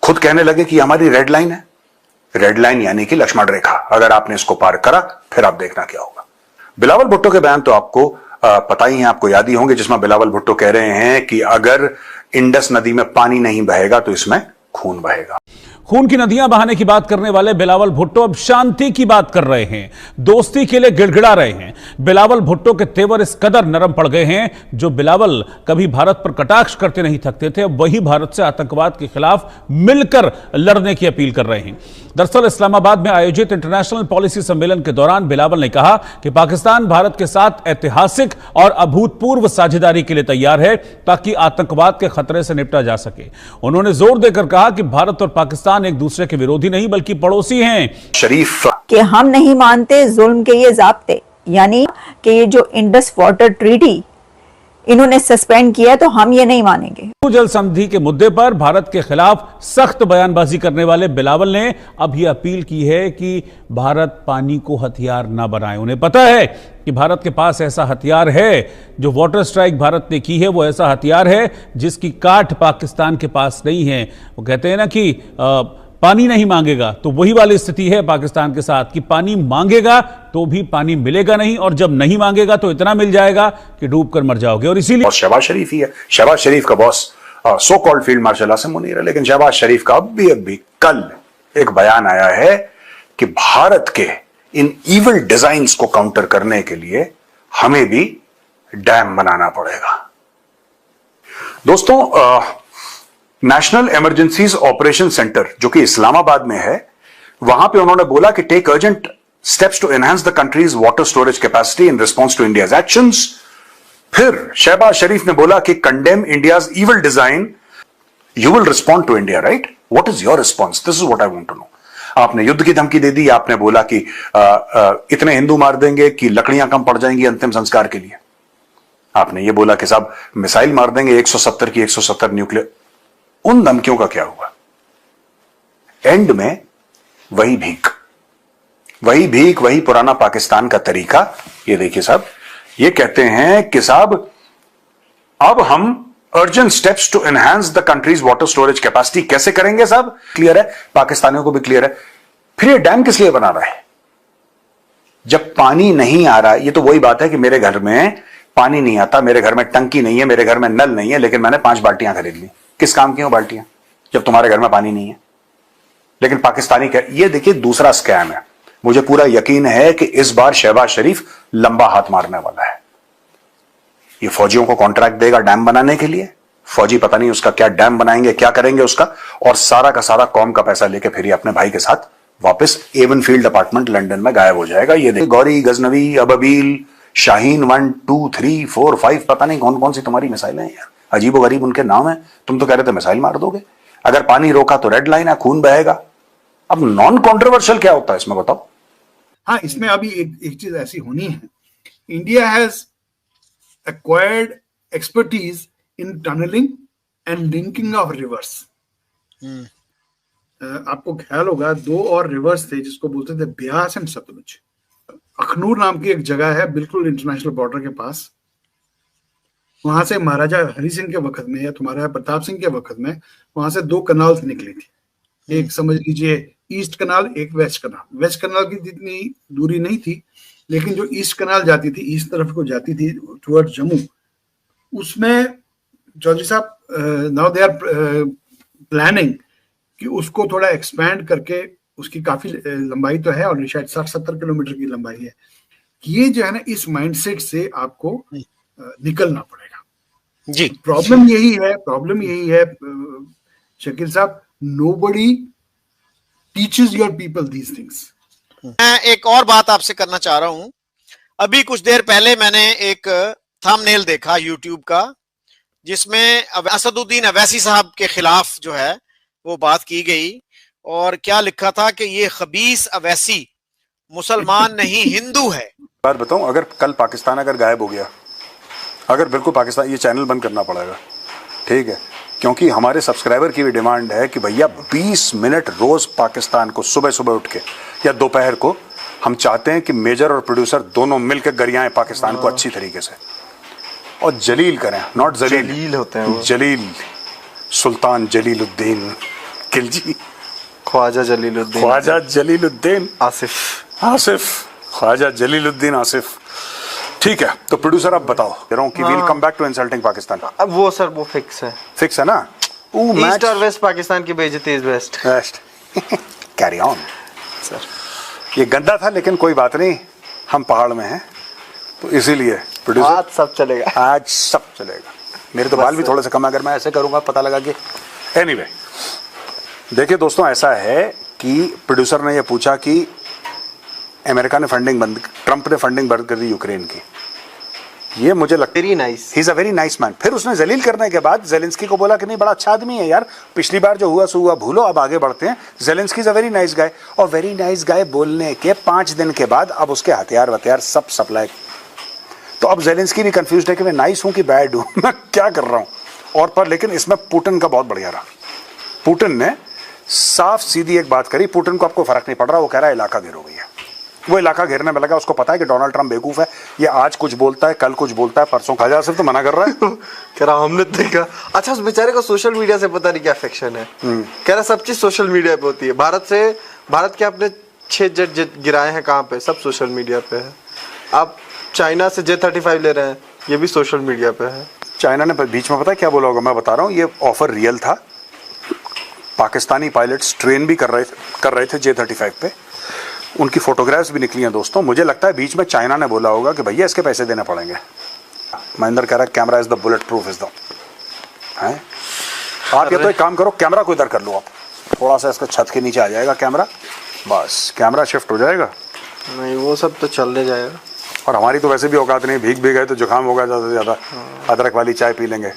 खुद कहने लगे कि हमारी रेड लाइन है। रेड लाइन यानी कि लक्ष्मण रेखा, अगर आपने इसको पार करा फिर आप देखना क्या होगा। बिलावल भुट्टो के बयान तो आपको पता ही है, आपको याद ही होंगे, जिसमें बिलावल भुट्टो कह रहे हैं कि अगर इंडस नदी में पानी नहीं बहेगा तो इसमें खून बहेगा। खून की नदियां बहाने की बात करने वाले बिलावल भुट्टो अब शांति की बात कर रहे हैं, दोस्ती के लिए गिड़गिड़ा रहे हैं। बिलावल भुट्टो के तेवर इस कदर नरम पड़ गए हैं, जो बिलावल कभी भारत पर कटाक्ष करते नहीं थकते थे, अब वही भारत से आतंकवाद के खिलाफ मिलकर लड़ने की अपील कर रहे हैं। दरअसल इस्लामाबाद में आयोजित इंटरनेशनल पॉलिसी सम्मेलन के दौरान बिलावल ने कहा कि पाकिस्तान भारत के साथ ऐतिहासिक और अभूतपूर्व साझेदारी के लिए तैयार है ताकि आतंकवाद के खतरे से निपटा जा सके। उन्होंने जोर देकर कहा कि भारत और पाकिस्तान एक दूसरे के विरोधी नहीं बल्कि पड़ोसी हैं। शरीफ कि हम नहीं मानते जुल्म के ये ज़ाब्ते, यानी कि ये जो इंडस वाटर ट्रीटी इन्होंने सस्पेंड किया, तो हम ये नहीं मानेंगे। जल संधि के मुद्दे पर भारत के खिलाफ सख्त बयानबाजी करने वाले बिलावल ने अब यह अपील की है कि भारत पानी को हथियार न बनाए। उन्हें पता है कि भारत के पास ऐसा हथियार है, जो वाटर स्ट्राइक भारत ने की है वो ऐसा हथियार है जिसकी काट पाकिस्तान के पास नहीं है। वो कहते हैं ना कि पानी नहीं मांगेगा, तो वही वाली स्थिति है पाकिस्तान के साथ कि पानी मांगेगा तो भी पानी मिलेगा नहीं, और जब नहीं मांगेगा तो इतना मिल जाएगा कि डूब कर मर जाओगे। और इसीलिए शहबाज शरीफ ही है। शहबाज शरीफ का boss so called field marshal Asim Munir है, लेकिन शहबाज शरीफ का अभी कल एक बयान आया है कि भारत के इन इविल डिजाइन्स को काउंटर करने के लिए हमें भी डैम बनाना पड़ेगा। दोस्तों, नेशनल इमरजेंसीज ऑपरेशन सेंटर जो कि इस्लामाबाद में है, वहां पे उन्होंने बोला कि take urgent steps to enhance the country's water storage capacity in response to India's actions. फिर शहबाज शरीफ ने बोला कि condemn India's evil design, you will respond to India, right? What is your response? This is what I want to know. आपने युद्ध की धमकी दे दी, आपने बोला कि इतने हिंदू मार देंगे कि लकड़ियां कम पड़ जाएंगी अंतिम संस्कार के लिए। आपने ये बोला कि साहब मिसाइल मार देंगे 170 की 170 न्यूक्लियर। उन धमकियों का क्या हुआ? एंड में वही भीख, वही पुराना पाकिस्तान का तरीका। ये देखिए साहब, ये कहते हैं कि साहब अब हम urgent steps to enhance the country's water storage capacity कैसे करेंगे साहब? क्लियर है, पाकिस्तानियों को भी क्लियर है। फिर ये डैम किस लिए बना रहा है जब पानी नहीं आ रहा है? ये तो वही बात है कि मेरे घर में पानी नहीं आता, मेरे घर में टंकी नहीं है, मेरे घर में नल नहीं है, लेकिन मैंने 5 बाल्टियां खरीद ली। किस काम की हो बाल्टियां जब तुम्हारे घर में पानी नहीं है? लेकिन पाकिस्तानी ये देखिए दूसरा स्कैम है। मुझे पूरा यकीन है कि इस बार शहबाज शरीफ लंबा हाथ मारने वाला है। ये फौजियों को कॉन्ट्रैक्ट देगा डैम बनाने के लिए। फौजी पता नहीं उसका क्या डैम बनाएंगे, क्या करेंगे उसका, और सारा का सारा कौम का पैसा लेके फिर ये अपने भाई के साथ वापस एवन फील्ड अपार्टमेंट लंदन में गायब हो जाएगा। ये देखिए गौरी, गजनवी, अबील, शाहीन 1, 2, 3, 4, 5, पता नहीं कौन कौन सी तुम्हारी मिसाइलें हैं यार, अजीबो गरीब उनके नाम है। तुम तो कह रहे थे मिसाइल मार दोगे, अगर पानी रोका तो रेड लाइन है, खून बहेगा। अब नॉन कॉन्ट्रोवर्शियल क्या होता है इसमें बताओ? हाँ, इसमें अभी एक चीज ऐसी होनी है। India has acquired expertise in tunnelling and linking of rivers. आपको ख्याल होगा 2 और रिवर्स थे जिसको बोलते थे ब्यास एंड सतलुज। अखनूर नाम की एक जगह है बिल्कुल इंटरनेशनल बॉर्डर के पास। वहां से महाराजा हरि सिंह के वक्त में या तुम्हारा प्रताप सिंह के वक्त में वहां से 2 कनाल्स निकली थी। एक समझ लीजिए ईस्ट कनाल, एक वेस्ट कनाल। वेस्ट कनाल की जितनी दूरी नहीं थी, लेकिन जो ईस्ट कनाल जाती थी, ईस्ट तरफ को जाती थी टुवर्ड जम्मू, उसमें चौधरी साहब नाउ दे आर प्लानिंग कि उसको थोड़ा एक्सपैंड करके, उसकी काफी लंबाई तो है और शायद 60-70 किलोमीटर की लंबाई है। ये जो है ना, इस माइंडसेट से आपको निकलना पड़ेगा जी। प्रॉब्लम यही है शकील साहब, nobody teaches your people these things. मैं एक और बात आपसे करना चाह रहा हूं। अभी कुछ देर पहले मैंने एक थंबनेल देखा यूट्यूब का, जिसमें असदुद्दीन अवैसी साहब के खिलाफ जो है वो बात की गई, और क्या लिखा था कि ये खबीस अवैसी मुसलमान नहीं हिंदू है। बात बताऊं, अगर कल पाकिस्तान अगर गायब हो गया, अगर बिल्कुल पाकिस्तान, ये चैनल बंद करना पड़ेगा, ठीक है? क्योंकि हमारे सब्सक्राइबर की भी डिमांड है कि भैया 20 मिनट रोज पाकिस्तान को सुबह सुबह उठ के या दोपहर को, हम चाहते हैं कि मेजर और प्रोड्यूसर दोनों मिलकर गरियाएं पाकिस्तान को अच्छी तरीके से, और जलील करें, नॉट जलील होते हैं, जलील सुल्तान जलीलुद्दीन खिलजी, ख्वाजा जलीलुद्दीन ख्वाजा जलीलुद्दीन आसिफ। आसिफ, ख्वाजा जलीलुद्दीन आसिफ। ठीक है, तो प्रोड्यूसर आप बताओ, कह रहा हूं कि we'll come back to insulting Pakistan. अब वो सर वो फिक्स है, फिक्स है ना? ईस्ट और वेस्ट पाकिस्तान की बेइज्जती is best. Best. Carry on sir. ये गंदा था लेकिन कोई बात नहीं, हम पहाड़ में हैं तो इसीलिए प्रोड्यूसर आज सब चलेगा। आज सब चलेगा। मेरे तो बाल भी थोड़े से कम है, अगर मैं ऐसे करूंगा पता लगा कि एनीवे। देखिए दोस्तों, ऐसा है कि प्रोड्यूसर ने ये पूछा कि अमेरिका ने फंडिंग बंद, ट्रंप ने फंडिंग बंद कर दी यूक्रेन की। ये मुझे लगता है very nice, he is a very nice man. फिर उसने जलील करने के बाद जेलेंस्की को बोला कि नहीं, बड़ा अच्छा आदमी है यार, पिछली बार जो हुआ सो हुआ, भूलो, अब आगे बढ़ते हैं। Zelensky is a very nice guy. और वेरी नाइस गाय बोलने के 5 दिन के बाद अब उसके हथियार वथियार सब सप्लाई। तो अब जेलेंस्की भी कंफ्यूज है कि मैं नाइस हूं कि बैड हूं, मैं क्या कर रहा हूं। और पर लेकिन इसमें पुतिन का बहुत बढ़िया रहा। पुतिन ने साफ सीधी एक बात करी, पुतिन को आपको फर्क नहीं पड़ रहा, वो कह रहा है इलाका घेरो भैया। वो इलाका घेरने में लगा, उसको पता है कि डोनाल्ड ट्रंप बेवकूफ है, ये आज कुछ बोलता है कल कुछ बोलता है, परसों ख्वाजा सिर्फ तो मना कर रहा है। कह रहा हमने देखा। अच्छा, उस बेचारे को सोशल मीडिया से पता नहीं क्या अफेक्शन है। कह रहा सब चीज सोशल मीडिया पे होती है। भारत के अपने 6 जेट गिराए हैं, कहाँ पे? सब सोशल मीडिया पे है। आप चाइना से J-35 ले रहे हैं, ये भी सोशल मीडिया पे है। चाइना ने बीच में पता है क्या बोला होगा, मैं बता रहा हूँ, ये ऑफर रियल था। पाकिस्तानी पायलट्स ट्रेन भी कर रहे थे J-35 पे, उनकी फोटोग्राफ्स भी निकली हैं दोस्तों। मुझे लगता है बीच में चाइना ने बोला होगा कि भैया इसके पैसे देने पड़ेंगे। महेंद्र कह रहा है camera is the bullet proof is the है। आप ये तो एक काम करो, कैमरा को इधर कर लो, आप थोड़ा सा इसका छत के नीचे आ जाएगा कैमरा, बस कैमरा शिफ्ट हो जाएगा। नहीं, वो सब तो चलने जाएगा। और हमारी तो वैसे भी औकात नहीं, भीग भी गए तो जुकाम होगा ज़्यादा से ज़्यादा, अदरक वाली चाय पी लेंगे।